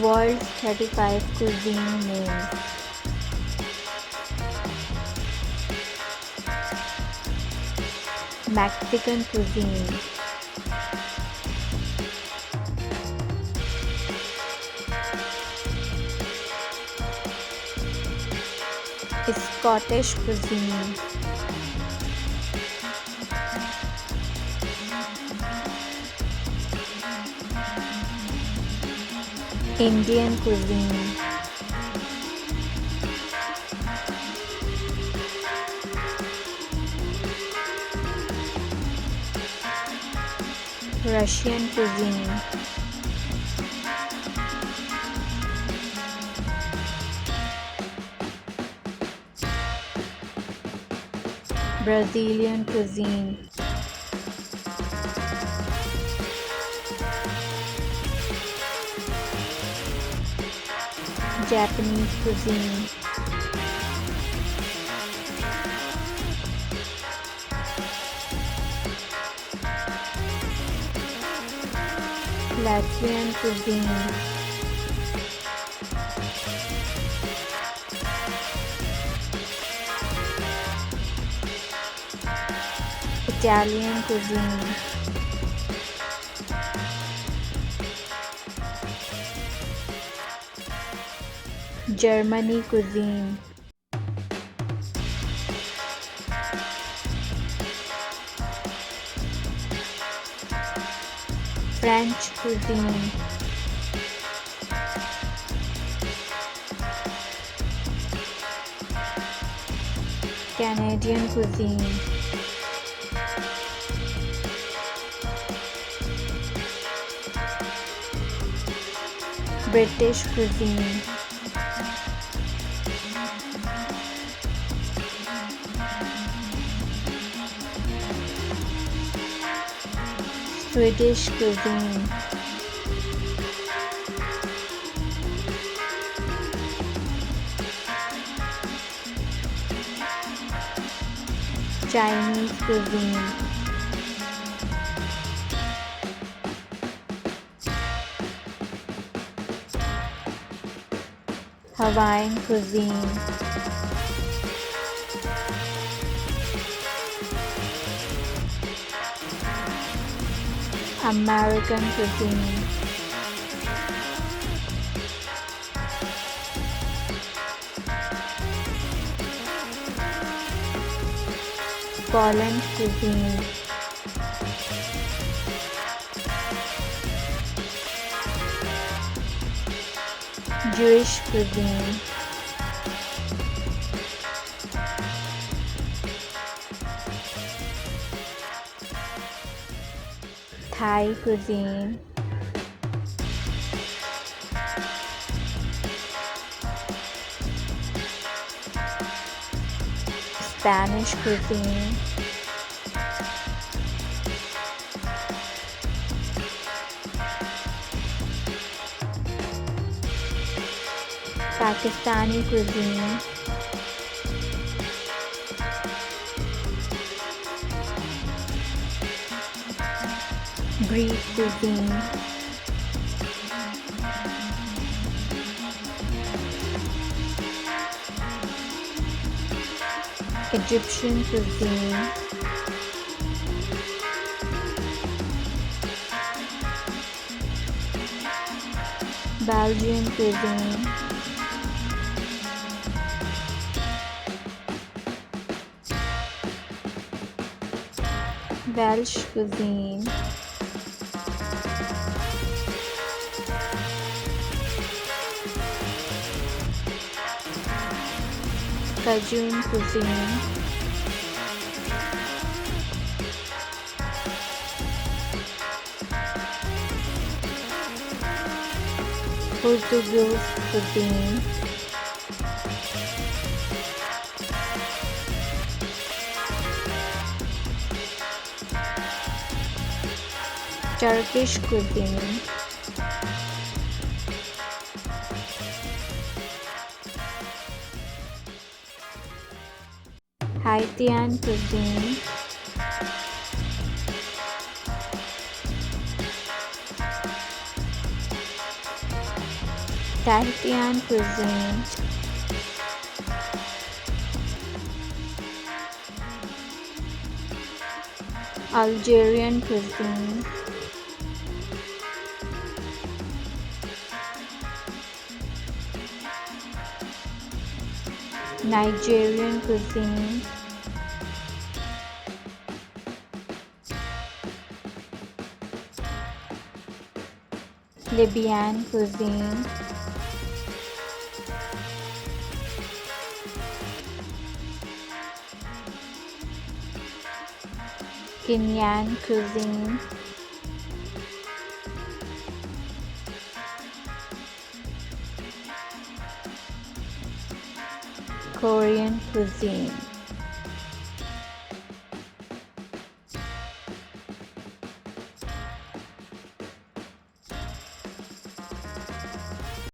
World's 35 cuisine names. Mexican cuisine. Scottish cuisine. Indian cuisine. Russian cuisine. Brazilian cuisine. Japanese cuisine. Latvian cuisine. Italian cuisine. Germany cuisine. French cuisine. Canadian cuisine. British cuisine. Swedish cuisine. Chinese cuisine. Hawaiian cuisine. American cuisine. Poland cuisine. Jewish cuisine. Thai cuisine. Spanish cuisine. Pakistani cuisine. Greek cuisine. Egyptian cuisine. Belgian cuisine. Welsh cuisine. Cajun cuisine. Portuguese cuisine. Turkish cuisine. Haitian cuisine. Tahitian cuisine, Algerian cuisine, Nigerian cuisine, Libyan cuisine, Kenyan cuisine, Korean cuisine.